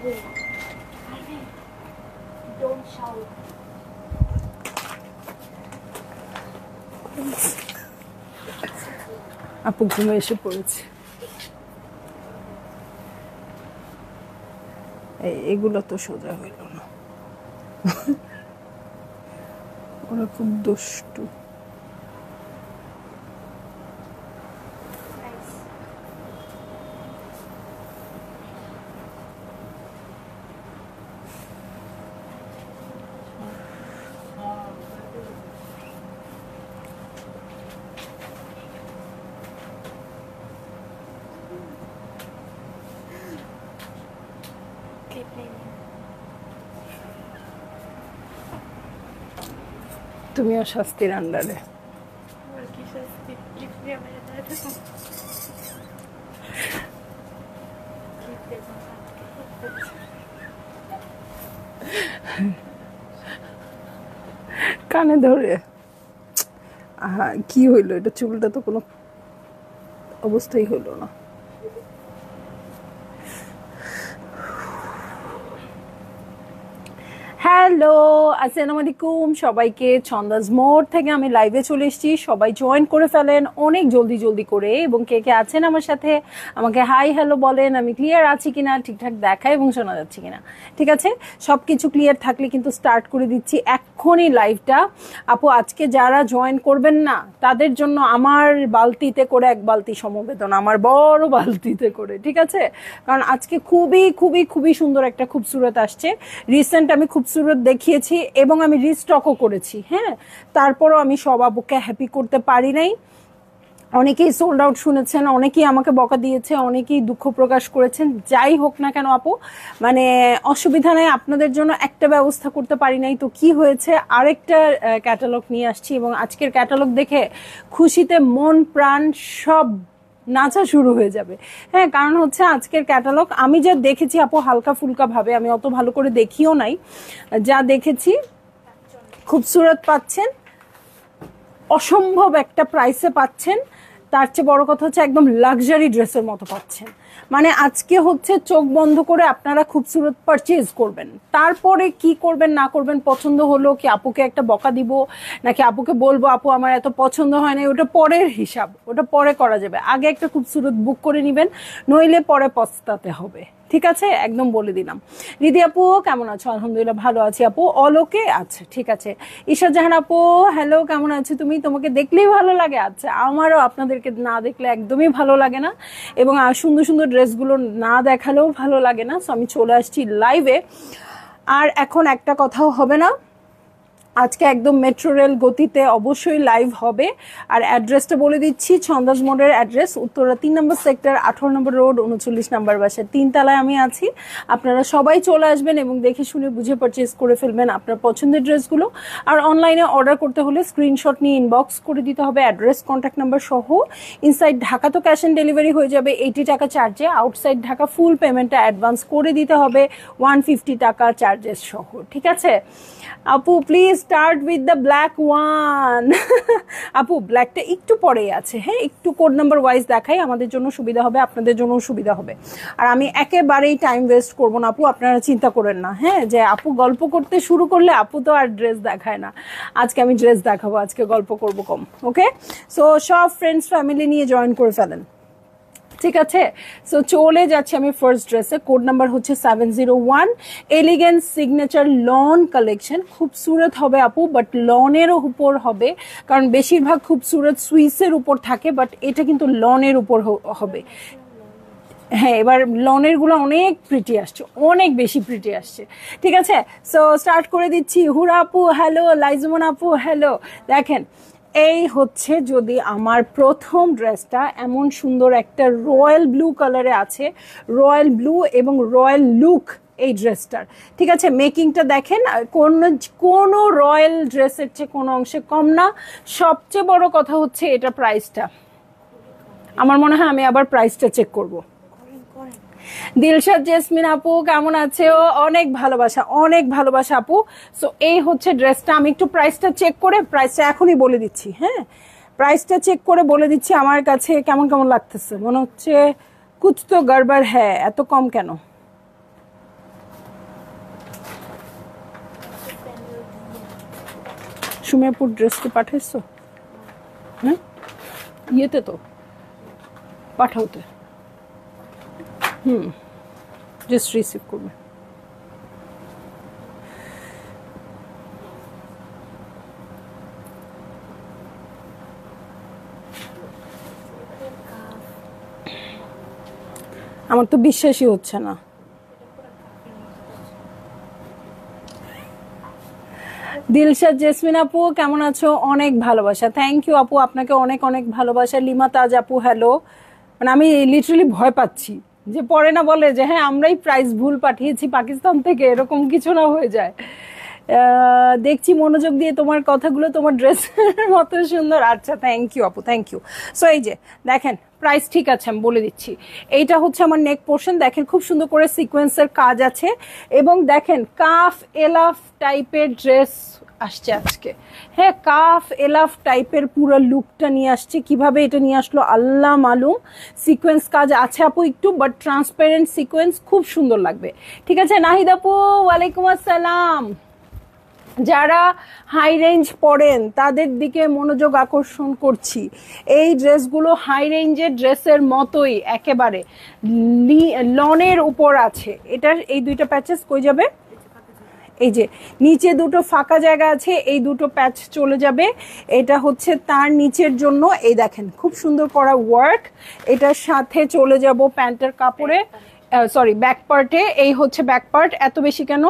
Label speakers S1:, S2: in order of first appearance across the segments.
S1: will. Don't shout.
S2: আপু ঘুমে এসে পড়েছে। এগুলো তো সোজা হইল না, ওরা খুব দুষ্টু। তুমিও শাস্তির আন্ডারে। কানে ধরে কি হইলো? এটা চুলটা তো কোনো অবস্থাই হইলো না। হ্যালো, আসসালামু আলাইকুম সবাইকে। ছন্দাজ মোড় থেকে আমি লাইভে চলে এসেছি, সবাই জয়েন করে ফেলেন অনেক জলদি জলদি করে। এবং কে কে আছেন আমার সাথে আমাকে হাই হ্যালো বলেন, আমি ক্লিয়ার আছি কিনা, ঠিকঠাক দেখা এবং শোনা যাচ্ছে কিনা। ঠিক আছে, সব কিছু ক্লিয়ার থাকলে কিন্তু স্টার্ট করে দিচ্ছি এক্ষুনি লাইভটা। আপু আজকে যারা জয়েন করবেন না তাদের জন্য আমার বালতিতে করে এক বালতি সমবেদনা, আমার বড় বালতিতে করে, ঠিক আছে? কারণ আজকে খুবই খুবই খুবই সুন্দর একটা খুবসুরত আসছে। রিসেন্ট আমি খুবসুরত দেখিয়েছি এবং আমি রিস্টকও করেছি, হ্যাঁ। তারপরও আমি সব আপুকে হ্যাপি করতে পারি নাই। অনেকেই সোল্ড আউট শুনেছেন, অনেকেই আমাকে বকা দিয়েছে, অনেকেই দুঃখ প্রকাশ করেছেন। যাই হোক না কেন আপু, মানে অসুবিধা নাই, আপনাদের জন্য একটা ব্যবস্থা করতে পারি নাই। তো কি হয়েছে, আরেকটা ক্যাটালগ নিয়ে আসছি এবং আজকের ক্যাটালগ দেখে খুশিতে মন প্রাণ সব নাচা শুরু হয়ে যাবে। হ্যাঁ, কারণ হচ্ছে আজকের ক্যাটালগ আমি যা দেখেছি আপু হালকা ফুলকা ভাবে, আমি অত ভালো করে দেখিও নাই, যা দেখেছি খুবসুরত পাচ্ছেন, অসম্ভব একটা প্রাইসে পাচ্ছেন। তার চেয়ে বড় কথা হচ্ছে একদম লাক্সারি ড্রেসের মতো পাচ্ছেন। মানে আজকে হচ্ছে চোখ বন্ধ করে আপনারা খুবসুরত পারচেজ করবেন, তারপরে কি করবেন না করবেন, পছন্দ হলো কি আপুকে একটা বকা দিব নাকি আপুকে বলবো আপু আমার এত পছন্দ হয় না, ওটা পরের হিসাব, ওটা পরে করা যাবে। আগে একটা খুবসুরত বুক করে নেবেন, নইলে পরে পস্তাতে হবে। ঠিক আছে, একদম বলে দিলাম। রিদি আপু কেমন আছো? আলহামদুলিল্লাহ ভালো আছি আপু। অলোকে আচ্ছা ঠিক আছে। ঈশা জাহান আপু হ্যালো, কেমন আছো তুমি? তোমাকে দেখলেই ভালো লাগে। আচ্ছা, আমারও আপনাদেরকে না দেখলে একদমই ভালো লাগে না, এবং সুন্দর সুন্দর ড্রেসগুলো না দেখালেও ভালো লাগে না। সো আমি চলে আসছি লাইভে। আর এখন একটা কথাও হবে না, আজকে একদম মেট্রো রেল গতিতে অবশ্যই লাইভ হবে। আর অ্যাড্রেসটা বলে দিচ্ছি, ছন্দাজ মোড়ের অ্যাড্রেস উত্তরা 3 নম্বর সেক্টর, 18 নম্বর রোড, 39 নম্বর বাসায় 3 তলায় আমি আছি। আপনারা সবাই চলে আসবেন এবং দেখে শুনে বুঝে পারচেজ করে ফেলবেন আপনার পছন্দের ড্রেসগুলো। আর অনলাইনে অর্ডার করতে হলে স্ক্রিনশট নিয়ে ইনবক্স করে দিতে হবে অ্যাড্রেস কন্ট্যাক্ট নাম্বার সহ। ইনসাইড ঢাকা তো ক্যাশ অন ডেলিভারি হয়ে যাবে 80 টাকা চার্জে, আউটসাইড ঢাকা ফুল পেমেন্টটা অ্যাডভান্স করে দিতে হবে 150 টাকা চার্জেস সহ। ঠিক আছে আপু, please start with the black one. আপু ব্ল্যাকটা একটু পরেই আছে, হ্যাঁ, একটু কোড নাম্বার ওয়াইজ দেখাই, আমাদের জন্য সুবিধা হবে, আপনাদের জন্য সুবিধা হবে। আর আমি একেবারেই টাইম ওয়েস্ট করবো না আপু, আপনারা চিন্তা করেন না, হ্যাঁ, যে আপু গল্প করতে শুরু করলে আপু তো আর ড্রেস দেখায় না। আজকে আমি ড্রেস দেখাবো, আজকে গল্প করবো কম। ওকে, সো সব ফ্রেন্ডস ফ্যামিলি নিয়ে জয়েন করে ফেলেন। ঠিক আছে, সো চলে যাচ্ছি আমি ফার্স্ট ড্রেসে। কোড নাম্বার হচ্ছে 701। এলিগেন্স সিগনেচার লন কালেকশন, খুবসুরত হবে আপু, বাট লনের উপর হবে, কারণ বেশিরভাগ খুবসুরত সুইসের উপর থাকে, বাট এটা কিন্তু লনের উপর হবে। হ্যাঁ, এবার লনের গুলো অনেক প্রিটি আসছে, অনেক বেশি প্রিটি আসছে। ঠিক আছে, সো স্টার্ট করে দিচ্ছি। হুরা আপু হ্যালো, লাইজুমন আপু হ্যালো। দেখেন, এই হচ্ছে যদি আমার প্রথম ড্রেসটা, এমন সুন্দর একটা রয়্যাল ব্লু কালারে আছে, রয়্যাল ব্লু এবং রয়্যাল লুক এই ড্রেসটার। ঠিক আছে, মেকিংটা দেখেন, কোনো রয়্যাল ড্রেসের চেয়ে কোনো অংশে কম না। সবচেয়ে বড় কথা হচ্ছে এটা প্রাইসটা, আমার মনে হয় আমি আবার প্রাইসটা চেক করবো। দিলশাদ জেসমিন আপু কেমন আছে? ও অনেক ভালোবাসা, অনেক ভালোবাসা আপু। সো এই হচ্ছে ড্রেসটা, আমি একটু প্রাইসটা চেক করে প্রাইসটা এখনই বলে দিচ্ছি। হ্যাঁ, প্রাইসটা চেক করে বলে দিচ্ছি। আমার কাছে কেমন কেমন লাগতেছে, মনে হচ্ছে কুছ তো গড়বড় হ্যাঁ, এত কম কেন? সুমেপুর ড্রেসটি পাঠাইছো? হ্যাঁ, ইয়েতে তো পাঠাওতে। জাস্ট রিসিভ করবে। আমার তো বিশ্বাসই হচ্ছে না। দিলশাদ জেসমিন আপু কেমন আছো? অনেক ভালোবাসা, থ্যাংক ইউ আপু, আপনাকে অনেক অনেক ভালোবাসা। লিমা তাজ আপু হ্যালো। মানে আমি লিটারালি ভয় পাচ্ছি যে পরে না বলে যে হ্যাঁ আমরাই প্রাইস ভুল পাঠিয়েছি পাকিস্তান থেকে, এরকম কিছু না হয়ে যায়। দেখছি মনোযোগ দিয়ে তোমার কথাগুলো, তোমার ড্রেসের মতো সুন্দর। আচ্ছা থ্যাংক ইউ আপু, থ্যাংক ইউ। সো এই যে দেখেন প্রাইস ঠিক আছে, আমি বলে দিচ্ছি। এইটা হচ্ছে আমার নেক পোর্শন, দেখেন খুব সুন্দর করে সিকোয়েন্সের কাজ আছে, এবং দেখেন কাফ এলাফ টাইপের ড্রেস আসছে আজকে। হ্যাঁ, কাফ এলাফ টাইপের পুরো লুকটা নিয়ে আসছে। কিভাবে এটা নিয়ে আসলো আল্লাহ মালুম। সিকোয়েন্স কাজ আছে আপু একটু, বাট ট্রান্সপারেন্ট সিকোয়েন্স, খুব সুন্দর লাগবে। ঠিক আছে নাহিদ আপু, ওয়ালাইকুম আসসালাম। যারা হাই রেঞ্জ পরেন তাদের দিকে মনোযোগ আকর্ষণ করছি। এই ড্রেসগুলো হাই রেঞ্জের ড্রেসের মতোই একেবারে লনের উপর আছে। এটার এই দুইটা প্যাচেস কই যাবে? এই যে নিচে দুটো ফাঁকা জায়গা আছে, এই দুটো প্যাচ চলে যাবে। এটা হচ্ছে তার নিচের জন্য, এই দেখেন খুব সুন্দর করা ওয়ার্ক। এটার সাথে চলে যাব প্যান্টের কাপড়ে, সরি ব্যাক পার্টে। এই হচ্ছে ব্যাক পার্ট, এত বেশি কেন?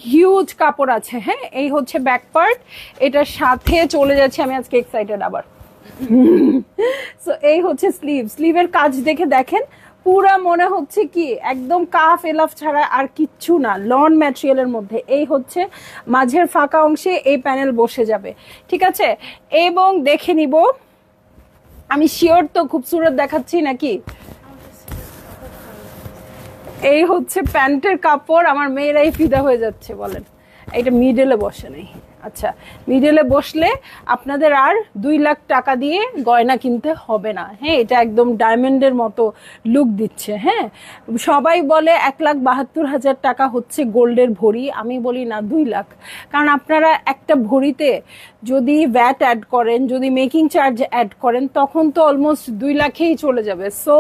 S2: হিউজ কাপড় আছে। হ্যাঁ, এই হচ্ছে ব্যাক পার্ট, এটার সাথে চলে যাচ্ছে। আমি আজকে এক্সাইটেড আবার। সো এই হচ্ছে স্লিভ। স্লিভের কাজ দেখে দেখেন পুরা মনে হচ্ছে কি একদম কাফ এলাফ ছাড়া আর কিচ্ছু না, লন ম্যাটেরিয়ালের মধ্যে। এই হচ্ছে মাঝের ফাঁকা অংশে এই প্যানেল বসে যাবে। ঠিক আছে, এবং দেখে নিব আমি শিওর তো খুবসুরত দেখাচ্ছি নাকি। এই হচ্ছে প্যান্টের কাপড়, আমার মেয়েরাই ফিদা হয়ে যাচ্ছে বলেন। এটা মিডলে বসে নাই। আচ্ছা, মিডলে বসলে আপনাদের আর 2 লাখ টাকা দিয়ে গয়না কিনতে হবে না। হ্যাঁ, এটা একদম ডায়মন্ডের মতো লুক দিচ্ছে। হ্যাঁ, সবাই বলে 1,72,000 টাকা হচ্ছে গোল্ডের ভরি, আমি বলি না 2 লাখ। কারণ আপনারা একটা ভরিতে যদি ভ্যাট অ্যাড করেন, যদি মেকিং চার্জ অ্যাড করেন, তখন তো অলমোস্ট 2 লাখেই চলে যাবে। সো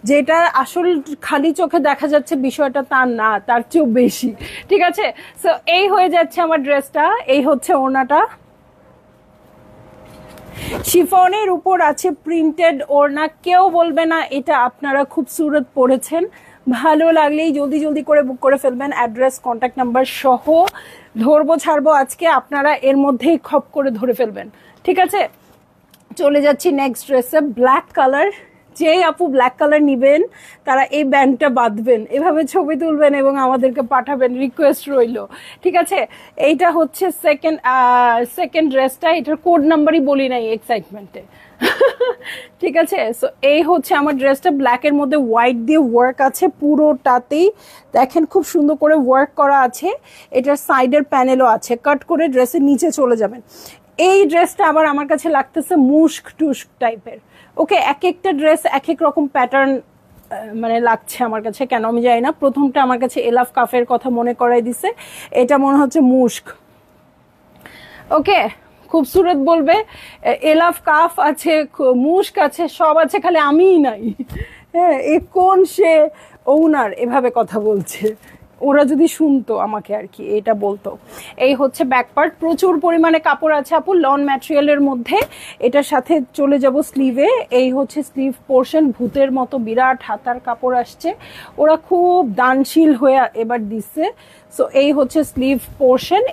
S2: যেটা আসল খালি চোখে দেখা যাচ্ছে বিষয়টা তার না, তার চেয়েও বেশি। ঠিক আছে, সো এই হয়ে যাচ্ছে আমার ড্রেসটা। এই হচ্ছে ওড়নাটা, শিফনের উপর আছে প্রিন্টেড ওড়না। কেউ বলবে না এটা আপনারা খুবসুরত পরেছেন। ভালো লাগলেই জলদি জলদি করে বুক করে ফেলবেন, অ্যাড্রেস কন্ট্যাক্ট নাম্বার সহ। ধরবো ছাড়বো আজকে, আপনারা এর মধ্যেই খপ করে ধরে ফেলবেন। ঠিক আছে, চলে যাচ্ছি নেক্সট ড্রেসে। ব্ল্যাক কালার, যেই আপু ব্ল্যাক কালার নিবেন তারা এই ব্যান্ডটা বাঁধবেন, এভাবে ছবি তুলবেন এবং আমাদেরকে পাঠাবেন, রিকোয়েস্ট রইল। ঠিক আছে, এইটা হচ্ছে সেকেন্ড ড্রেসটা। এটার কোড নাম্বারই বলি নাই এক্সাইটমেন্টে। ঠিক আছে, সো এই হচ্ছে আমার ড্রেসটা। ব্ল্যাকের মধ্যে হোয়াইট দিয়ে ওয়ার্ক আছে পুরোটাতেই, দেখেন খুব সুন্দর করে ওয়ার্ক করা আছে। এটার সাইডের প্যানেলও আছে, কাট করে ড্রেসের নিচে চলে যাবেন। এই ড্রেসটা আবার আমার কাছে লাগতেছে মুস্ক টুস্ক টাইপের। ওকে, এক একটা ড্রেস এক এক রকম প্যাটার্ন মানে লাগছে আমার কাছে, কেন আমি জানি না। প্রথমটা আমার কাছে এলাফ কাফের কথা মনে করাই দিছে, এটা মনে হচ্ছে মুস্ক। ওকে, খুবসুরত বলবে, এলাফ কাফ আছে, মুস্ক আছে, সব আছে, খালি আমিই নাই। হ্যাঁ, এ কোন সে ওনার এভাবে কথা বলছে। ওরা যদি শুনতো আমাকে আর কি, এটা বলতো। এই হচ্ছে ব্যাক পার্ট, প্রচুর পরিমাণে কাপড় আছে আপু, লন ম্যাটেরিয়ালের মধ্যে। এটার সাথে চলে যাব স্লিভে। এই হচ্ছে স্লিভ পোর্শন, ভূতের মতো বিরাট হাতার কাপড় আসছে, ওরা খুব দানশীল হয়ে এবার দিচ্ছে। সো এই হচ্ছে স্লিভ পোর্শন।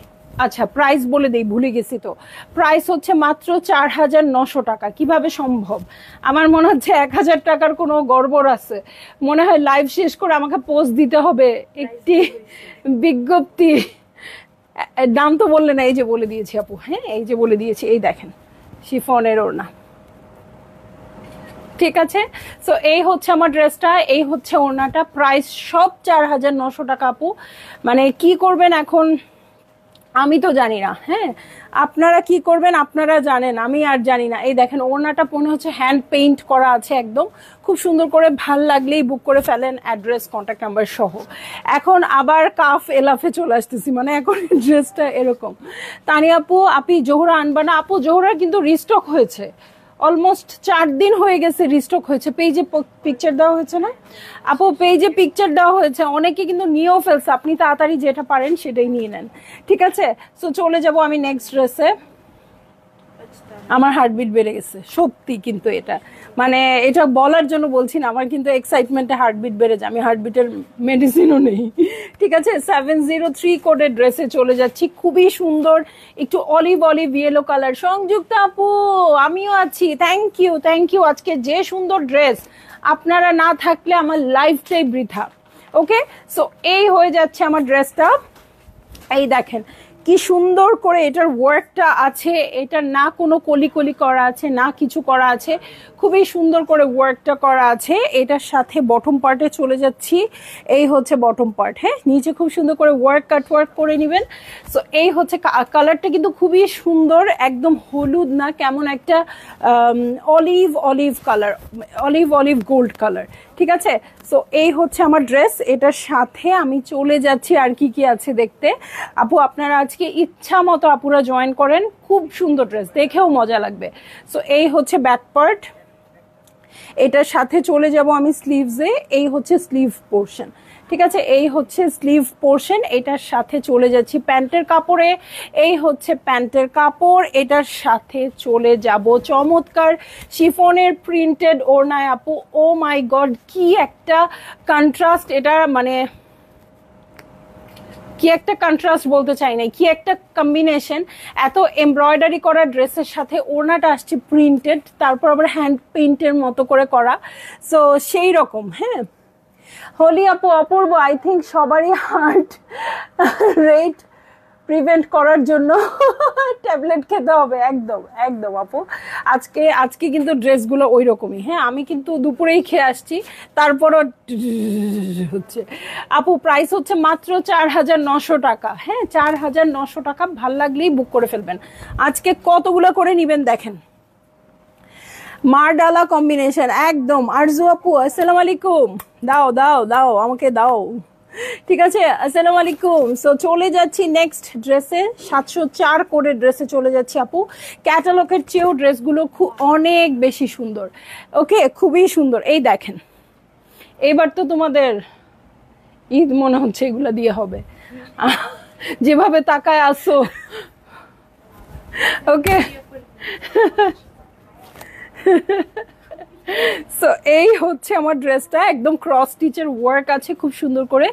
S2: আচ্ছা, প্রাইস বলে দেই, ভুলে গেছি তো। প্রাইস হচ্ছে মাত্র 4,900 টাকা। কিভাবে সম্ভব? আমার মনে হচ্ছে 1,000 টাকার কোনো গড়বড় আছে। মনে হয় লাইভ শেষ করে আমাকে পোস্ট দিতে হবে একটি বিজ্ঞপ্তি। দাম তো বললে না, এই যে বলে দিয়েছি আপু। হ্যাঁ, এই যে বলে দিয়েছি, এই দেখেন শিফনের ওড়না। ঠিক আছে, সো এই হচ্ছে আমার ড্রেসটা, এই হচ্ছে ওড়নাটা। প্রাইস সব 4,900 টাকা আপু। মানে কি করবেন এখন, আমি তো জানি না, হ্যাঁ আপনারা কি করবেন আপনারা জানেন, আমি আর জানি না। এই দেখেন ওড়নাটা মনে হচ্ছে হ্যান্ড পেইন্ট করা আছে একদম, খুব সুন্দর করে, ভাল লাগলেই বুক করে ফেলেন, অ্যাড্রেস কন্ট্যাক্ট নাম্বার সহ। এখন আবার কাফ এলাফে চলে আসতেছি, মানে এখন ড্রেসটা এরকম। তানিয়া আপু আপনি জোহরা আনবা না? আপু জোহরা কিন্তু রিস্টক হয়েছে, অলমোস্ট 4 দিন হয়ে গেছে রিস্টক হয়েছে। পেজে পিকচার দেওয়া হয়েছে না আপু? পেজে পিকচার দেওয়া হয়েছে, অনেকে কিন্তু নিয়েও ফেলছে। আপনি তাড়াতাড়ি যেটা পারেন সেটাই নিয়ে নেন, ঠিক আছে? সো চলে যাব আমি নেক্সট ড্রেসে। আমার হার্টবিট বেড়ে গেছে সত্যি, কিন্তু এটা মানে এটা বলার জন্য বলছি না, আমার কিন্তু এক্সাইটমেন্টে হার্টবিট বেড়ে যায়, আমি হার্টবিটের মেডিসিনও নেই, ঠিক আছে? 703 কোডের ড্রেসে চলে যাচ্ছি, খুবই সুন্দর, একটু অলিভ অলিভ ইয়েলো কালার। সংযুক্ত আপু আমিও আছি, থ্যাংক ইউ। আজকে যে সুন্দর ড্রেস, আপনারা না থাকলে আমার লাইফটাই বৃথা। ওকে, সো এই হয়ে যাচ্ছে আমার ড্রেসটা। এই দেখেন কি সুন্দর করে এটার ওয়ার্কটা আছে, এটা না কোনো কলি কলি করা আছে না কিছু করা আছে, খুবই সুন্দর করে ওয়ার্কটা করা আছে। এটার সাথে বটম পার্টে চলে যাচ্ছি, এই হচ্ছে বটম পার্ট, হ্যাঁ নিচে খুব সুন্দর করে ওয়ার্ক কাট ওয়ার্ক করে নেবেন। সো এই হচ্ছে কালারটা কিন্তু খুবই সুন্দর, একদম হলুদ না, কেমন একটা olive colour, olive gold colour, ঠিক আছে? সো এই হচ্ছে আমার ড্রেস, এটার সাথে আমি চলে যাচ্ছি আর কি কি আছে দেখতে। আপু আপনারা আজকে ইচ্ছা মতো আপুরা জয়েন করেন, খুব সুন্দর ড্রেস, দেখেও মজা লাগবে। সো এই হচ্ছে ব্যাক পার্ট, এটার সাথে চলে যাব আমি স্লিভসে, এই হচ্ছে স্লিভ পোর্শন, ঠিক আছে? এই হচ্ছে স্লিভ পোর্শন, এটার সাথে চলে যাচ্ছি প্যান্টের কাপড়ে, এই হচ্ছে প্যান্টের কাপড়, এটার সাথে চলে যাব চমৎকার শিফনের প্রিন্টেড ওড়নায়। আপু ও মাই গড কি একটা কন্ট্রাস্ট, এটা মানে কি একটা কন্ট্রাস্ট বলতে চাই না, কি একটা কম্বিনেশন, এত এমব্রয়ডারি করা ড্রেসের সাথে ওড়নাটা আসছে প্রিন্টেড, তারপর আবার হ্যান্ড পেইন্টের মতো করে করা, সো সেই রকম। হ্যাঁ হোলি আপু অপূর্ব, আই থিঙ্ক সবারই হার্ট রেট প্রিভেন্ট করার জন্য ট্যাবলেট খেতে হবে, একদম আপু। আজকে কিন্তু ড্রেসগুলো ওই রকমই, হ্যাঁ আমি কিন্তু দুপুরেই খেয়ে আসছি, তারপরও হচ্ছে। আপু প্রাইস হচ্ছে মাত্র 4,900 টাকা, হ্যাঁ 4,900 টাকা, ভাল লাগলেই বুক করে ফেলবেন। আজকে কতগুলো করে নিবেন দেখেন, মারডালা কম্বিনেশন একদম। আরজু আপু আসসালামু আলাইকুম, দাও আমাকে দাও, ঠিক আছে? আসসালামু আলাইকুম। সো চলে যাচ্ছি নেক্সট ড্রেসে, 704 কোডের ড্রেসে চলে যাচ্ছি আপু। ক্যাটালগের চেয়েও ড্রেসগুলো অনেক বেশি সুন্দর, ওকে খুবই সুন্দর। এই দেখেন এবার তো তোমাদের ঈদ মনে হচ্ছে এগুলা দিয়ে হবে, যেভাবে তাকায় আসো, ওকে সো এই হচ্ছে আমার ড্রেসটা, একদম ক্রস স্টিচের ওয়ার্ক আছে খুব সুন্দর করে।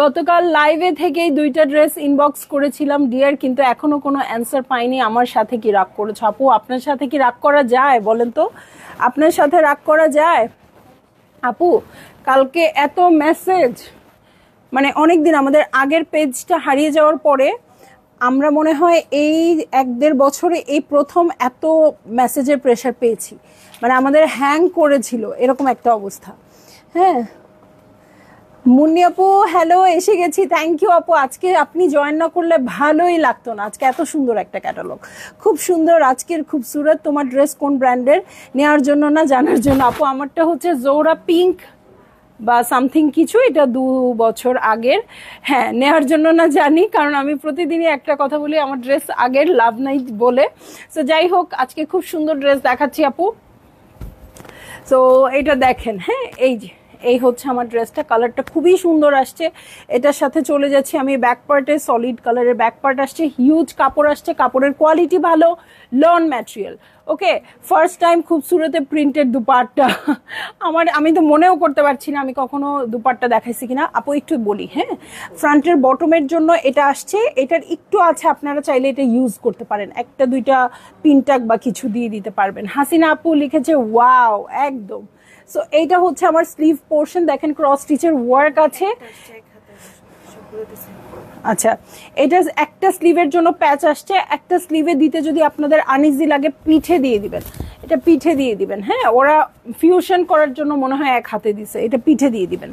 S2: গতকাল লাইভে থেকেই 2টা ড্রেস ইনবক্স করেছিলাম ডিয়ার, কিন্তু এখনো কোনো অ্যান্সার পাইনি। আমার সাথে কি রাগ করেছো আপু? আপনার সাথে কি রাগ করা যায় বলেন তো? আপনার সাথে রাগ করা যায় আপু? কালকে এত মেসেজ, মানে অনেকদিন আমাদের আগের পেজটা হারিয়ে যাওয়ার পরে আমরা মনে হয় এই 1-1.5 বছরে এই প্রথম এত মেসেজের প্রেশার পেয়েছি, মানে আমাদের হ্যাং করেছিল এরকম একটা অবস্থা। হ্যাঁ মুন্নি আপু হ্যালো, এসে গেছি, থ্যাংক ইউ আপু। আজকে আপনি জয়েন না করলে ভালোই লাগতো না, আজকে এত সুন্দর একটা ক্যাটালগ, খুব সুন্দর আজকের খুবসুরত। তোমার ড্রেস কোন ব্র্যান্ডের? নেওয়ার জন্য না জানার জন্য আপু? আমারটা হচ্ছে জোহরা পিঙ্ক বা সামথিং কিছু, এটা 2 বছর আগের। হ্যাঁ নেওয়ার জন্য না জানি, কারণ আমি প্রতিদিনই একটা কথা বলি আমার ড্রেস আগের, লাভ নাই বলে। সো যাই হোক আজকে খুব সুন্দর ড্রেস দেখাচ্ছি আপু। সো এটা দেখেন, হ্যাঁ এই হচ্ছে আমার ড্রেসটা, কালারটা খুবই সুন্দর আসছে। এটার সাথে চলে যাচ্ছি আমি ব্যাক পার্টে, সলিড কালারের ব্যাক পার্ট আসছে, হিউজ কাপড় আসছে, কাপড়ের কোয়ালিটি ভালো, লন ম্যাটেরিয়াল, ওকে। ফার্স্ট টাইম খুবসুরতে প্রিন্টেড দুপাট্টা, আমি তো মনেও করতে পারছি না আমি কখনো দুপাট্টা দেখাইছি কিনা আপু, একটু বলি। হ্যাঁ ফ্রন্টের বটমের জন্য এটা আসছে, এটার একটু আছে, আপনারা চাইলে এটা ইউজ করতে পারেন, 1-2টা পিনটাক বা কিছু দিয়ে দিতে পারবেন। হাসিনা আপু লিখেছে ওয়াও, একদম। সো এইটা হচ্ছে আমার স্লিভ পোর্শন, দেখেন ক্রস স্টিচের ওয়ার্ক আছে, আচ্ছা, এটা একটা স্লিভের জন্য প্যাচ আসছে, একটা স্লিভে দিতে যদি আপনাদের আনইজি লাগে পিঠে দিয়ে দিবেন, এটা পিঠে দিয়ে দিবেন। হ্যাঁ, ওরা ফিউশন করার জন্য মনে হয় এক হাতে দিছে, এটা পিঠে দিয়ে দিবেন।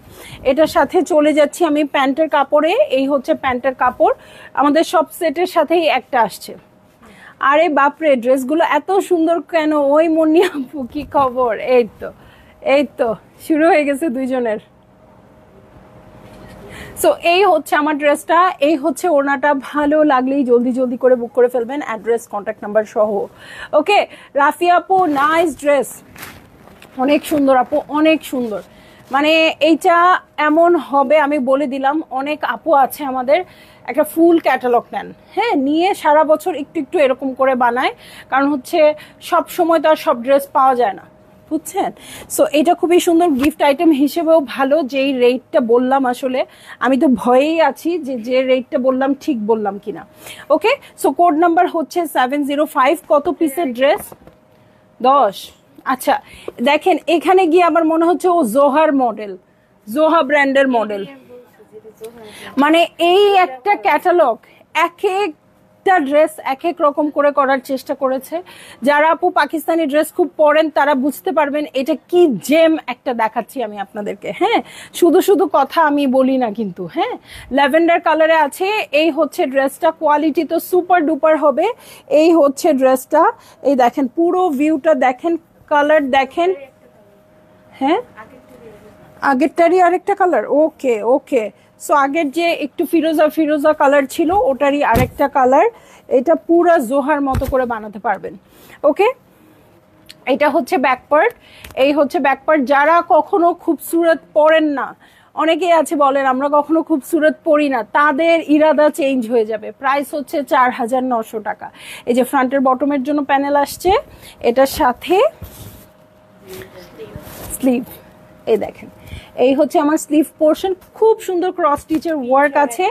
S2: এটার সাথে চলে যাচ্ছি আমি প্যান্টের কাপড়ে। এই হচ্ছে প্যান্টের কাপড়, আমাদের সব সেটের সাথেই একটা আসছে। আরে বাপরে, ড্রেসগুলো এত সুন্দর কেন? ওই মনি আপু কি খবর? এই তো শুরু হয়ে গেছে দুইজনের। সো এই হচ্ছে আমার ড্রেসটা, এই হচ্ছে ওড়নাটা। ভালো লাগলেই জলদি জলদি করে বুক করে ফেলবেন, অ্যাড্রেস কন্ট্যাক্ট নাম্বার সহ। ওকে, রাফিয়া আপু নাইস ড্রেস, অনেক সুন্দর আপু, অনেক সুন্দর। মানে এইটা এমন হবে আমি বলে দিলাম। অনেক আপু আছে আমাদের একটা ফুল ক্যাটালগ নেন, হ্যাঁ, নিয়ে সারা বছর একটু একটু এরকম করে বানায়, কারণ হচ্ছে সব সময় তো আর সব ড্রেস পাওয়া যায় না, বুঝছেন? সো এটা খুবই সুন্দর, গিফট আইটেম হিসেবেও ভালো। যেই রেটটা বললাম, আসলে আমি তো ভয়েই আছি যে রেটটা বললাম ঠিক বললাম কিনা। ওকে, সো কোড নাম্বার হচ্ছে 705। কত পিসের ড্রেস? 10। আচ্ছা, দেখেন এখানে গিয়ে আমার মনে হচ্ছে ও জোহার মডেল, জোহা ব্র্যান্ডের মডেল। মানে এই একটা ক্যাটালগ, এক একটা ড্রেস এক এক রকম করে করার চেষ্টা করেছে। যারা আপু পাকিস্তানি ড্রেস খুব পরেন তারা বুঝতে পারবেন এটা কি জেম একটা দেখাচ্ছি আমি আপনাদেরকে। হ্যাঁ, শুধু শুধু কথা আমি বলি না কিন্তু। হ্যাঁ, ল্যাভেন্ডার কালারে আছে। এই হচ্ছে ড্রেসটা, কোয়ালিটি তো সুপার ডুপার হবে। এই হচ্ছে ড্রেসটা, এই দেখেন পুরো ভিউটা দেখেন, কালার দেখেন। হ্যাঁ, আগেরটারই আরেকটা কালার। ওকে ওকে, সো আগের যে একটু ফিরোজা ফিরোজা কালার ছিল ওটারই আরেকটা কালার। এটা পুরো জোহার মতো করে বানাতে পারবেন। ওকে, এটা হচ্ছে ব্যাক পার্ট, এই হচ্ছে ব্যাক পার্ট। যারা কখনো খুবসুরত পরেন না, অনেকেই আছে বলেন আমরা কখনো খুবসুরত পরি না, তাদের ইরাদা চেঞ্জ হয়ে যাবে। প্রাইস হচ্ছে 4900 টাকা। এই যে ফ্রন্টের বটমের জন্য প্যানেল আসছে, এটার সাথে স্লিভ, এই দেখেন এই হচ্ছে আমার স্লিভ পোর্শন, খুব সুন্দর ক্রস স্টিচের ওয়ার্ক আছে।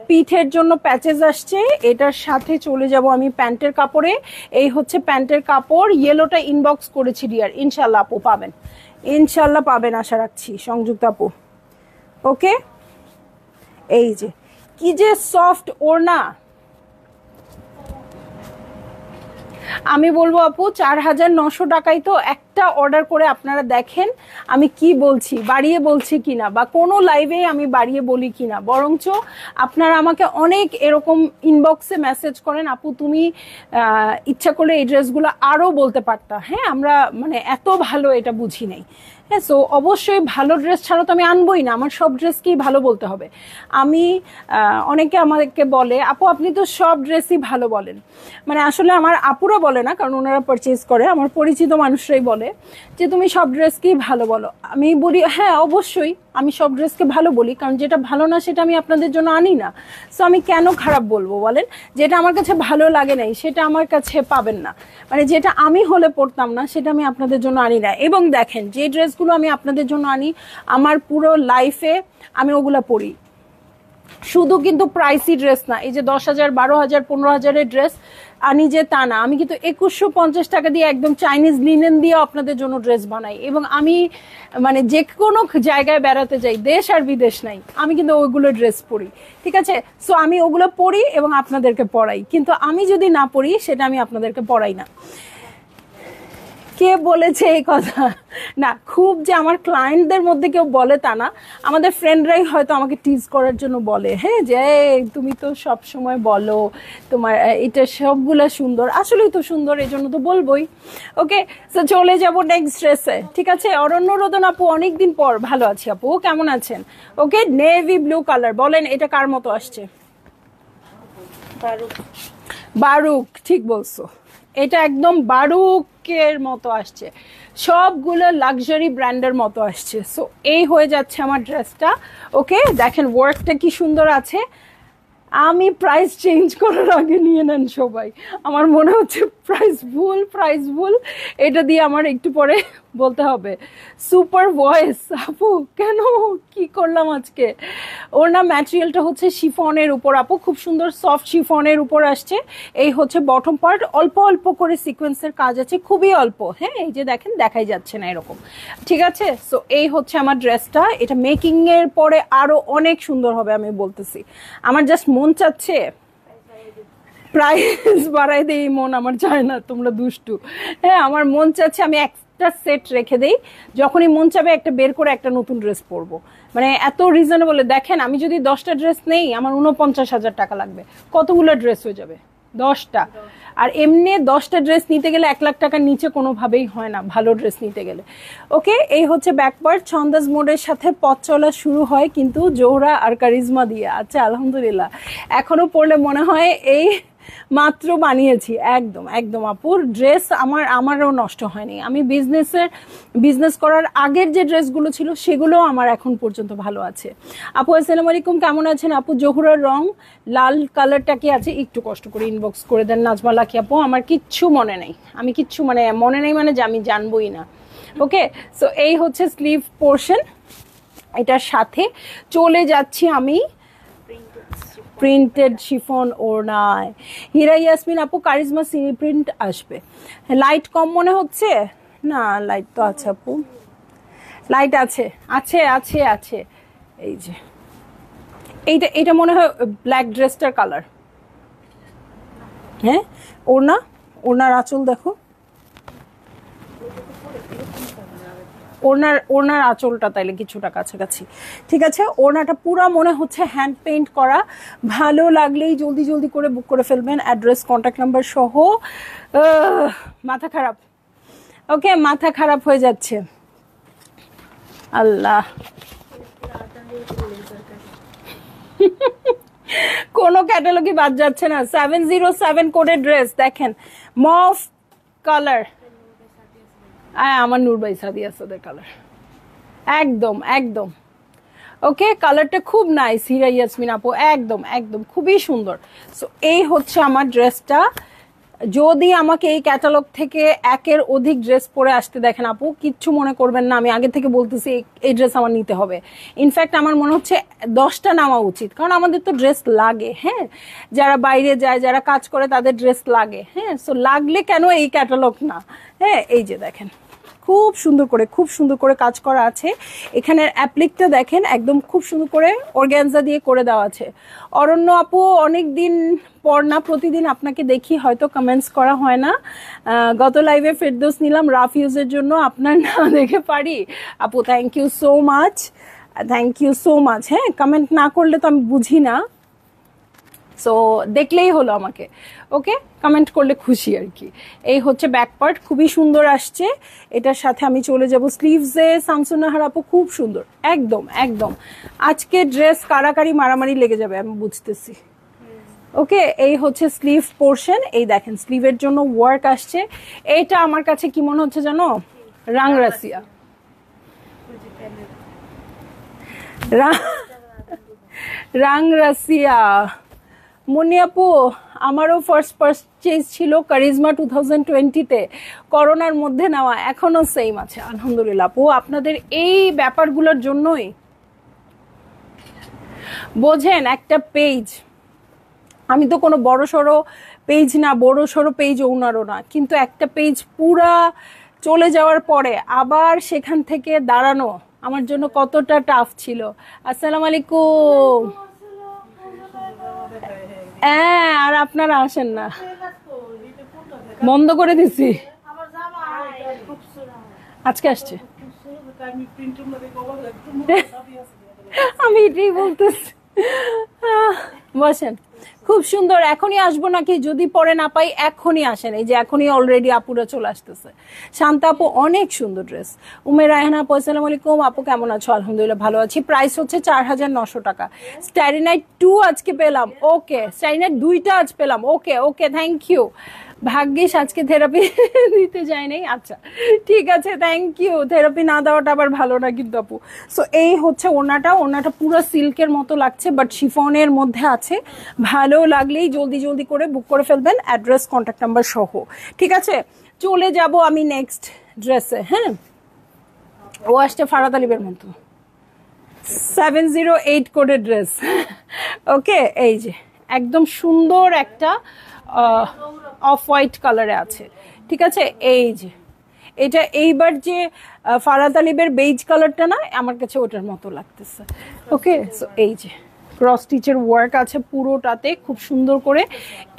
S2: পিঠের জন্য প্যাচেস আসছে। এটার সাথে চলে যাব আমি প্যান্টের কাপড়ে। এই হচ্ছে প্যান্টের কাপড়, ইয়েলোটা ইনবক্স করেছি ডিয়ার, ইনশাল্লাহ আপু পাবেন, ইনশাল্লাহ পাবেন আশা রাখছি সংযুক্ত আপু। ওকে, এই যে কি যে সফট ওড়না, আমি বলবো আপু 4900 টাকায় তো একটা অর্ডার করে আপনারা দেখেন আমি কি বলছি, বাড়িয়ে বলছি কিনা, বা কোনো লাইভে আমি বাড়িয়ে বলি কিনা। বরঞ্চ আপনারা আমাকে অনেক এরকম ইনবক্সে মেসেজ করেন, আপু তুমি ইচ্ছা করলে এই ড্রেসগুলো আরও বলতে পারতা। হ্যাঁ, আমরা মানে এত ভালো এটা বুঝি নাই। হ্যাঁ, সো অবশ্যই ভালো ড্রেস ছাড়া তো আমি আনবই না, আমার সব ড্রেসকেই ভালো বলতে হবে। আমি অনেকে আমাকে বলে আপু আপনি তো সব ড্রেসই ভালো বলেন, মানে আসলে আমার আপুরা বলে না, কারণ ওনারা পারচেজ করে, আমার পরিচিত মানুষরাই বলে যে তুমি সব ড্রেসকেই ভালো বলো। আমি বলি হ্যাঁ অবশ্যই আমি সব ড্রেসকে ভালো বলি, কারণ যেটা ভালো না সেটা আমি আপনাদের জন্য আনি না। সো আমি কেন খারাপ বলবো বলেন? যেটা আমার কাছে ভালো লাগে নাই সেটা আমার কাছে পাবেন না, মানে যেটা আমি হলে পড়তাম না সেটা আমি আপনাদের জন্য আনি না। এবং দেখেন যে ড্রেসগুলো আমি আপনাদের জন্য আনি আমার পুরো লাইফে আমি ওগুলা পরি, শুধু কিন্তু প্রাইসি ড্রেস না। এই যে 10,000 12,000 15,000-এর ড্রেস আনি যে তা না, আমি কিন্তু 2150 টাকা দিয়ে একদম চাইনিজ লিনেন দিয়ে আপনাদের জন্য ড্রেস বানাই। এবং আমি মানে যে কোনো জায়গায় বেড়াতে যাই, দেশ আর বিদেশ নাই, আমি কিন্তু ওইগুলো ড্রেস পরি, ঠিক আছে? সো আমি ওগুলো পরি এবং আপনাদেরকে পরাই, কিন্তু আমি যদি না পরি সেটা আমি আপনাদেরকে পরাই না। কে বলেছে এই কথা? না, খুব যে আমার ক্লায়েন্টদের মধ্যে কেউ বলে তা না, আমাদের ফ্রেন্ডরাই হয়তো আমাকে টিজ করার জন্য বলে, হ্যাঁ, যে তুমি তো সব সময় বলো তোমার এটা সবগুলা সুন্দর, আসলেই তো সুন্দর, এই জন্য তো বলবোই। ওকে, তো চলে যাব নেক্সট ড্রেসে, ঠিক আছে? অরণ্য রোদন আপু অনেকদিন পর, ভালো আছি আপু, কেমন আছেন? ওকে, নেভি ব্লু কালার, বলেন এটা কার মতো আসছে? বারুক, ঠিক বলছো, এটা একদম বারুকের মতো আসছে, সবগুলো লাক্সারি ব্র্যান্ডের মতো আসছে। সো এই হয়ে যাচ্ছে আমার ড্রেসটা। ওকে, দেখেন ওয়ার্কটা কি সুন্দর আছে। আমি প্রাইস চেঞ্জ করার আগে নিয়ে নেন সবাই, আমার মনে হচ্ছে প্রাইস ভুল, এটা দিয়ে আমার একটু পরে বলতে হবে। সুপার ভয়েস আপু, কেন কি করলাম আজকে? ওর না ম্যাটেরিয়ালটা হচ্ছে শিফনের উপর আপু, খুব সুন্দর সফট শিফনের উপর আসছে। এই হচ্ছে বটম পার্ট, অল্প অল্প করে সিকোয়েন্সের কাজ আছে, খুবই অল্প। হ্যাঁ, এই যে দেখেন, দেখাই যাচ্ছে না এরকম, ঠিক আছে? সো এই হচ্ছে আমার ড্রেসটা, এটা মেকিং এর পরে আরো অনেক সুন্দর হবে আমি বলতেছি। আমার জাস্ট মন চাচ্ছে প্রাইস বাড়াই দেই, মন আমার চায় না, তোমরা দুষ্টু। হ্যাঁ, আমার মন চাচ্ছে আমি একটা সেট রেখে দেই, যখনই মন চাবে একটা বের করে একটা নতুন ড্রেস পরবো। মানে এত রিজনেবল। দেখেন, আমি যদি 10টা ড্রেস নেই আমার 49,000 টাকা লাগবে, কতগুলো ড্রেস হয়ে যাবে? 10টা। আর এমনি 10টা ড্রেস নিতে গেলে 1 লাখ টাকার নিচে কোনোভাবেই হয় না ভালো ড্রেস নিতে গেলে। ওকে, এই হচ্ছে ব্যাকপার্ট। ছন্দাজ মোডের সাথে পথ চলা শুরু হয় কিন্তু জোহরা আর কারিজমা দিয়ে। আচ্ছা, আলহামদুলিল্লাহ, এখনো পড়লে মনে হয় এই মাত্র বানিয়েছি। একদম একদম আপুর ড্রেস আমারও নষ্ট হয়নি। আমি বিজনেস করার আগের যে ড্রেসগুলো ছিল সেগুলো আমার এখন পর্যন্ত ভালো আছে। আপু আসসালামু আলাইকুম, কেমন আছেন আপু? জহুরার রং লাল কালারটা কি আছে? একটু কষ্ট করে ইনবক্স করে দেন নাজমা লাকি আপু, আমার কিচ্ছু মনে নেই, আমি কিচ্ছু মনে নেই মানে যে আমি জানবই না। ওকে, সো এই হচ্ছে স্লিভ পোর্শন, এটার সাথে চলে যাচ্ছি আমি প্রিন্টেড শিফন ওড়নায়। হীরা ইয়াসমিন আপু, কারিজমা সিনি প্রিন্ট আসবে। লাইট কম মনে হচ্ছে না? লাইট তো আছে আপু, লাইট আছে আছে আছে আছে। এই যে এটা মনে হয় ব্ল্যাক ড্রেসটার কালার। হ্যাঁ, ওড়নার আঁচল দেখো, ওড়নার আঁচলটা তাইলে কিছুটা কাছাকাছি। ঠিক আছে, ওড়নাটা পুরা মনে হচ্ছে হ্যান্ড পেইন্ট করা। ভালো লাগলেই জলদি করে বুক করে ফেলবেন, অ্যাড্রেস কন্ট্যাক্ট নাম্বার সহ। মাথা খারাপ, ওকে, মাথা খারাপ হয়ে যাচ্ছে। আল্লাহ, কোনো ক্যাটালগই বাদ যাচ্ছে না। 707 কোডের ড্রেস দেখেন, মফ কালার, আমার নূর ভাই সাদিয়া সাদের কালার, একদম একদম। ওকে, কালারটা খুব নাইস হীরা ইয়াসমিন আপু, একদম একদম খুবই সুন্দর। সো এই হচ্ছে আমার ড্রেসটা। যদি আমাকে এই ক্যাটালগ থেকে একের অধিক ড্রেস পরে আসতে দেখেন আপু, কিচ্ছু মনে করবেন না, আমি আগে থেকে বলতেছি এই ড্রেস আমার নিতে হবে। ইনফ্যাক্ট আমার মনে হচ্ছে 10টা নেওয়া উচিত, কারণ আমাদের তো ড্রেস লাগে। হ্যাঁ, যারা বাইরে যায়, যারা কাজ করে, তাদের ড্রেস লাগে। হ্যাঁ, সো লাগলে কেন এই ক্যাটালগ না? হ্যাঁ, এই যে দেখেন, খুব সুন্দর করে কাজ করা আছে। এখানের অ্যাপ্লিকটা দেখেন, একদম খুব সুন্দর করে অর্গানজা দিয়ে করে দেওয়া আছে। অরণ্য আপু, অনেক দিন পর না, প্রতিদিন আপনাকে দেখি, হয়তো কমেন্টস করা হয় না। গত লাইভে ফেরদৌস নিলাম রাফ ইউজের জন্য, আপনার না দেখে পারি আপু। Thank you so much, thank you so much. হ্যাঁ, কমেন্ট না করলে তো আমি বুঝি না, সো দেখলেই হলো আমাকে। ওকে, কমেন্ট করলে খুশি আর কি। এই হচ্ছে ব্যাক পার্ট, খুবই সুন্দর আসছে। এটার সাথে আমি চলে যাব স্লিভসে। শামসুন্নাহার আপু, খুব সুন্দর, একদম একদম। আজকে ড্রেস কারাকারি মারামারি লেগে যাবে আমি বুঝতেছি। ওকে, এই হচ্ছে স্লিভ পোর্শন। এই দেখেন, স্লিভের জন্য ওয়ার্ক আসছে। এইটা আমার কাছে কি মনে হচ্ছে জানো? রাংরাসিয়া, রাংরাসিয়া। মনি আপু, আমারও ফার্স্ট পারচেজ ছিল কারিজমা 2020-তে, করোনার মধ্যে নেওয়া, এখনো সেম আছে আলহামদুলিল্লাহ। আপু, আপনাদের এই ব্যাপারগুলোর জন্যই বোঝেন একটা পেজ, আমি তো কোনো বড়সড় পেজ ওনারও না, কিন্তু একটা পেজ পুরা চলে যাওয়ার পরে আবার সেখান থেকে দাঁড়ানো আমার জন্য কতটা টাফ ছিল। আসসালামু আলাইকুম। হ্যাঁ, আর আপনারা আসেন না, বন্ধ করে দিছি। আজকে আসছে, আমি এটাই বলতেছি। বসেন, খুব সুন্দর। এখনই আসবো নাকি? যদি পরে না পাই এখনই আসেন, এই যে এখনই অলরেডি আপুরা চলে আসতেছে। শান্তা আপু, অনেক সুন্দর ড্রেস। উমের রায়হানা আপু, আসসালামু আলাইকুম আপু, কেমন আছো? আলহামদুলিল্লাহ ভালো আছি। প্রাইস হচ্ছে 4900 টাকা। স্টারি নাইট 2 আজকে পেলাম, ওকে। স্টারি নাইট 2টা আজ পেলাম, ওকে ওকে, থ্যাংক ইউ। ভাগ্যিস আজকে থেরাপি দিতে যাই নাই। আচ্ছা ঠিক আছে, থ্যাংক ইউ। থেরাপি না দেওয়াটা আবার ভালো না কিন্তু আপু। সো এই হচ্ছে ওড়নাটা, ওড়নাটা পুরো সিল্কের মতো লাগছে বাট শিফনের মধ্যে আছে। ভালো লাগলেই জলদি জলদি করে বুক করে ফেলবেন, অ্যাড্রেস কন্ট্যাক্ট নাম্বার সহ। ঠিক আছে, চলে যাব আমি নেক্সট ড্রেসে। হ্যাঁ, ও আসছে ফারাদ আলিবের মতো 708 কোডের ড্রেস। ওকে, এই যে একদম সুন্দর একটা অফ হোয়াইট কালারে আছে। ঠিক আছে, এই যে এটা এইবার যে ফারাদ আলিবের বেজ কালারটা না, আমার কাছে ওটার মতো লাগতেছে। ওকে, সো এই যে ক্রস স্টিচের ওয়ার্ক আছে পুরোটাতে খুব সুন্দর করে।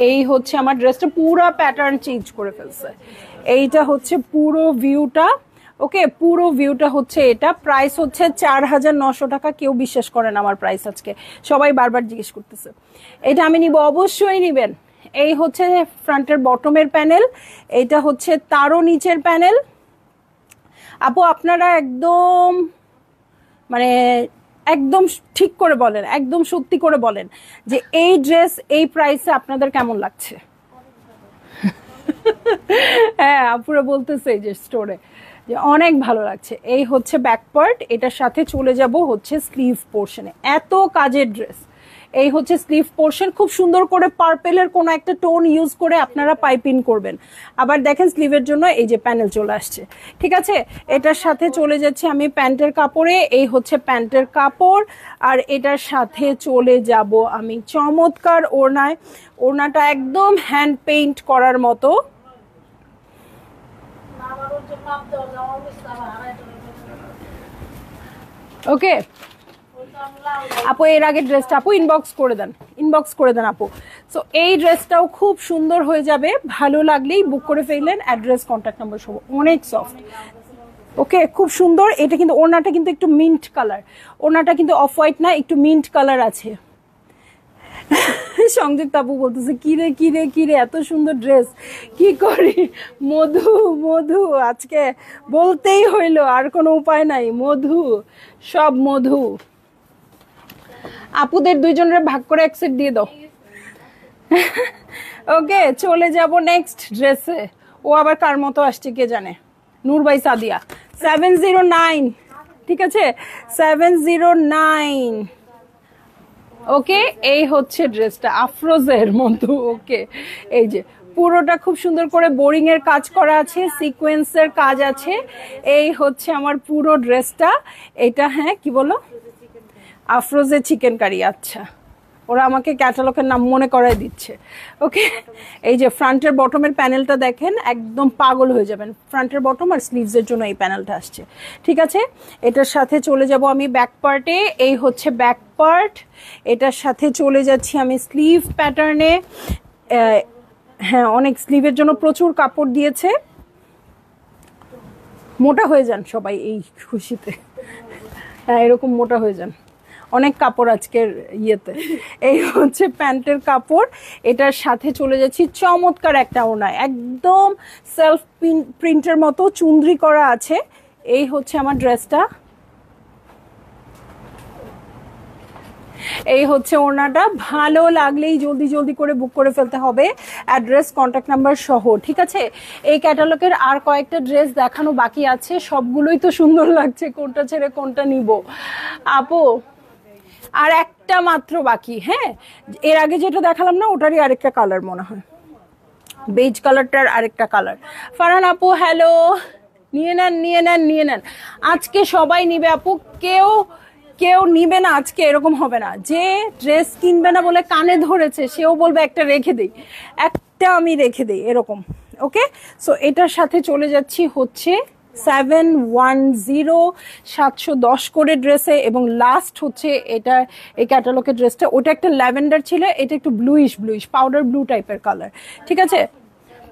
S2: এই হচ্ছে আমার ড্রেসটা, পুরো প্যাটার্ন চেঞ্জ করে ফেলছে। এইটা হচ্ছে পুরো ভিউটা। ওকে, পুরো ভিউটা হচ্ছে এটা। প্রাইস হচ্ছে 4900 টাকা। কেউ বিশ্বাস করেন আমার প্রাইস আজকে, সবাই বারবার জিজ্ঞেস করতেছে। এটা আমি নিব, অবশ্যই নিবেন। এই হচ্ছে ফ্রন্টের বটমের প্যানেল, এইটা হচ্ছে তারও নিচের প্যানেল। আপু আপনারা একদম মানে একদম ঠিক করে বলেন, একদম সত্যি করে বলেন যে এই ড্রেস এই প্রাইসে আপনাদের কেমন লাগছে? হ্যাঁ, আপুরা বলতেছে যে স্টোরে যে অনেক ভালো লাগছে। এই হচ্ছে ব্যাক পার্ট, এটার সাথে চলে যাব হচ্ছে স্লিভ পোর্শনে। এত কাজের ড্রেস, এই হচ্ছে স্লিভ পোর্শন। খুব সুন্দর করে পার্পেলের কোনো একটা টোন ইউজ করে আপনারা পাইপিং করবেন। আবার দেখেন স্লিভের জন্য এই যে প্যানেল চলে আসছে। ঠিক আছে, এটার সাথে চলে যাচ্ছে আমি প্যান্টের কাপড়ে। এই হচ্ছে প্যান্টের কাপড়, আর এটার সাথে চলে যাব আমি চমৎকার ওড়নায়। ওড়নাটা একদম হ্যান্ড পেইন্ট করার মতো। ওকে আপু, এর আগের ড্রেসটা আপু ইনবক্স করে দেন, ইনবক্স করে দেন আপু। সো এই ড্রেসটাও খুব সুন্দর হয়ে যাবে, ভালো লাগলেই বুক করে ফেললেন, অ্যাড্রেস কন্ট্যাক্ট নাম্বার সব। অনেক সফট। ওকে, খুব সুন্দর। এটা কিন্তু ওড়নাটা কিন্তু একটু মিন্ট কালার, ওড়নাটা কিন্তু অফ হোয়াইট না, একটু মিন্ট কালার আছে। সংযুক্ত আপু বলতেছে কিরে কিরে কিরে এত সুন্দর ড্রেস কি করি? মধু মধু, আজকে বলতেই হইলো, আর কোনো উপায় নাই। মধু, সব মধু। আপুদের দুইজনের ভাগ করে এক সেট দিয়ে দাও। ওকে, চলে যাব নেক্সট ড্রেসে। ও আবার কার মতো আসছে কে জানে। নূরবাই সাদিয়া 709। ঠিক আছে, 709। ওকে, এই হচ্ছে ড্রেসটা আফরোজের মতো। ওকে, এই যে পুরোটা খুব সুন্দর করে বোরিং এর কাজ করা আছে, সিকোয়েন্সের কাজ আছে। এই হচ্ছে আমার পুরো ড্রেসটা। এটা হ্যাঁ কি বলো, আফরোজের চিকেন কারি। আচ্ছা, ওরা আমাকে ক্যাটালগের নাম মনে করাই দিচ্ছে। ওকে, এই যে ফ্রন্টের বটমের প্যানেলটা দেখেন, একদম পাগল হয়ে যাবেন। ফ্রন্টের বটম আর স্লিভসের জন্য এই প্যানেলটা আসছে। ঠিক আছে, এটার সাথে চলে যাব আমি ব্যাক পার্টে। এই হচ্ছে ব্যাক পার্ট, এটার সাথে চলে যাচ্ছি আমি স্লিভ প্যাটার্নে। হ্যাঁ, অনেক স্লিভের জন্য প্রচুর কাপড় দিয়েছে। মোটা হয়ে যান সবাই এই খুশিতে। হ্যাঁ, এরকম মোটা হয়ে যান, অনেক কাপড় আজকের ইয়েতে। এই হচ্ছে প্যান্টের কাপড়, এটার সাথে চলে যাচ্ছি চমৎকার একটা ওড়না, একদম সেলফ প্রিন্টের মতো চুন্দ্রি করা আছে। এই হচ্ছে আমার ড্রেসটা, এই হচ্ছে ওড়নাটা। ভালো লাগলেই জলদি জলদি করে বুক করে ফেলতে হবে, অ্যাড্রেস কন্ট্যাক্ট নাম্বার সহ। ঠিক আছে, এই ক্যাটালগের আর কয়েকটা ড্রেস দেখানো বাকি আছে, সবগুলোই তো সুন্দর লাগছে, কোনটা ছেড়ে কোনটা নিব আপু? আর একটা মাত্র বাকি। হ্যাঁ, এর আগে যেটা দেখালাম না, ওটারই আরেকটা কালার মনে হয়, বেজ কালারটার আরেকটা কালার। ফারহান আপু হ্যালো, নিয়ে নেন নিয়ে নেন নিয়ে নেন, আজকে সবাই নিবে আপু, কেউ কেউ নিবে না আজকে, এরকম হবে না। যে ড্রেস কিনবে না বলে কানে ধরেছে সেও বলবে একটা রেখে দেই, একটা আমি রেখে দেই, এরকম। ওকে, সো এটার সাথে চলে যাচ্ছি হচ্ছে 710 710 করে ড্রেসে। এবং লাস্ট হচ্ছে এটা, এই ক্যাটালগের ড্রেসটা, ওটা একটা ল্যাভেন্ডার ছিল, এটা একটু ব্লুইশ ব্লুইশ পাউডার ব্লু টাইপের কালার। ঠিক আছে,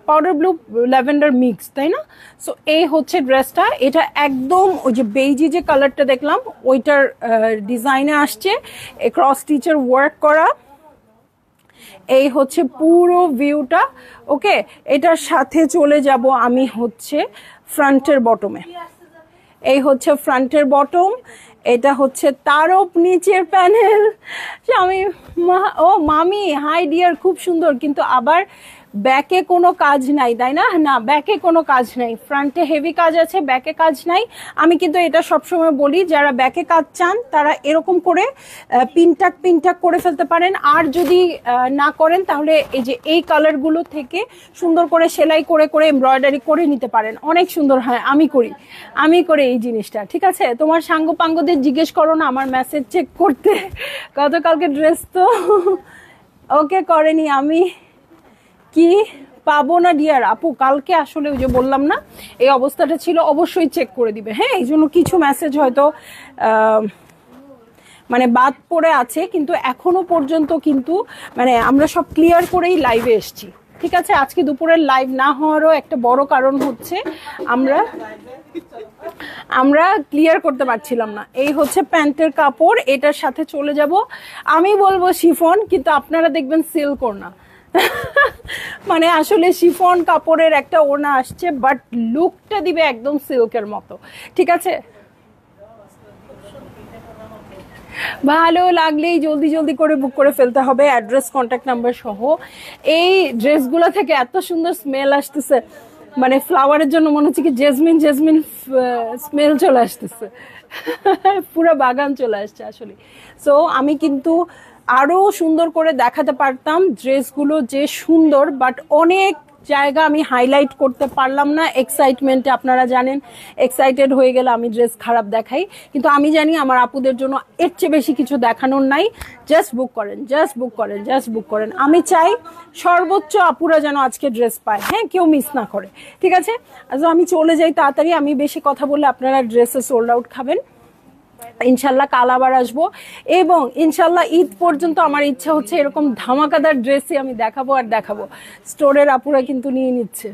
S2: পাউডার ব্লু ল্যাভেন্ডার মিক্স, তাই না? সো এই হচ্ছে ড্রেসটা, এটা একদম ওই যে বেইজি যে কালারটা দেখলাম ওইটার ডিজাইনে আসছে, ক্রস স্টিচের ওয়ার্ক করা। এই হচ্ছে পুরো ভিউটা। ওকে, এটার সাথে চলে যাব আমি হচ্ছে ফ্রন্টের বটমে। এই হচ্ছে ফ্রন্টের বটম, এটা হচ্ছে তারও নিচের প্যানেল। আমি ও মামি হাই ডিয়ার, খুব সুন্দর, কিন্তু আবার ব্যাকে কোনো কাজ নাই, তাই না? না, ব্যাকে কোনো কাজ নাই, ফ্রন্টে হেভি কাজ আছে, ব্যাকে কাজ নাই। আমি কিন্তু এটা সবসময় বলি, যারা ব্যাকে কাজ চান তারা এরকম করে পিনটাক করে ফেলতে পারেন। আর যদি না করেন তাহলে এই যে এই কালারগুলো থেকে সুন্দর করে সেলাই করে করে এমব্রয়ডারি করে নিতে পারেন, অনেক সুন্দর হয়। আমি করি এই জিনিসটা, ঠিক আছে? তোমার সাঙ্গ পাঙ্গদের জিজ্ঞেস করো না আমার মেসেজ চেক করতে, গতকালকে ড্রেস তো ওকে করেনি। আমি কি পাবো না ডিয়ার আপু? কালকে আসলে ওই যে বললাম না এই অবস্থাটা ছিল, অবশ্যই চেক করে দিবে। হ্যাঁ, এই জন্য কিছু মেসেজ হয়তো মানে বাদ পড়ে আছে, কিন্তু এখনো পর্যন্ত কিন্তু মানে আমরা সব ক্লিয়ার করেই লাইভে এসছি, ঠিক আছে? আজকে দুপুরের লাইভ না হওয়ারও একটা বড় কারণ হচ্ছে আমরা ক্লিয়ার করতে পারছিলাম না। এই হচ্ছে প্যান্টের কাপড়, এটার সাথে চলে যাব। আমি বলবো শিফন, কিন্তু আপনারা দেখবেন সিল্ক ওড়না। মানে আসলে শিফন কাপড়ের একটা ওড়না আসছে, বাট লুকটা দিবে একদম সিল্কের মতো, ঠিক আছে? ভালো লাগলেই জলদি জলদি করে বুক করে ফেলতে হবে, অ্যাড্রেস কন্ট্যাক্ট নাম্বার সহ। এই ড্রেসগুলো থেকে এত সুন্দর স্মেল আসতেছে, মানে ফ্লাওয়ারের জন্য মনে হচ্ছে কি জেসমিন স্মেল চলে আসতেছে, পুরো বাগান চলে আসছে আসলে। সো আমি কিন্তু আরো সুন্দর করে দেখাতে পারতাম ড্রেসগুলো, যে সুন্দর, বাট অনেক জায়গা আমি হাইলাইট করতে পারলাম না এক্সাইটমেন্টে। আপনারা জানেন এক্সাইটেড হয়ে গেলে আমি ড্রেস খারাপ দেখাই, কিন্তু আমি জানি আমার আপুদের জন্য এর চেয়ে বেশি কিছু দেখানোর নাই। জাস্ট বুক করেন। আমি চাই সর্বোচ্চ আপুরা যেন আজকে ড্রেস পায়, হ্যাঁ, কেউ মিস না করে, ঠিক আছে? আমি চলে যাই তাড়াতাড়ি, আমি বেশি কথা বললে আপনারা ড্রেসে সোল্ড আউট খাবেন। ইনশাল্লাহ কাল আবার আসবো, এবং ইনশাল্লাহ ঈদ পর্যন্ত আমার ইচ্ছা হচ্ছে এরকম ধামাকাদার ড্রেসই আমি দেখাবো। স্টোরের আপুরা কিন্তু নিয়ে নিচ্ছে।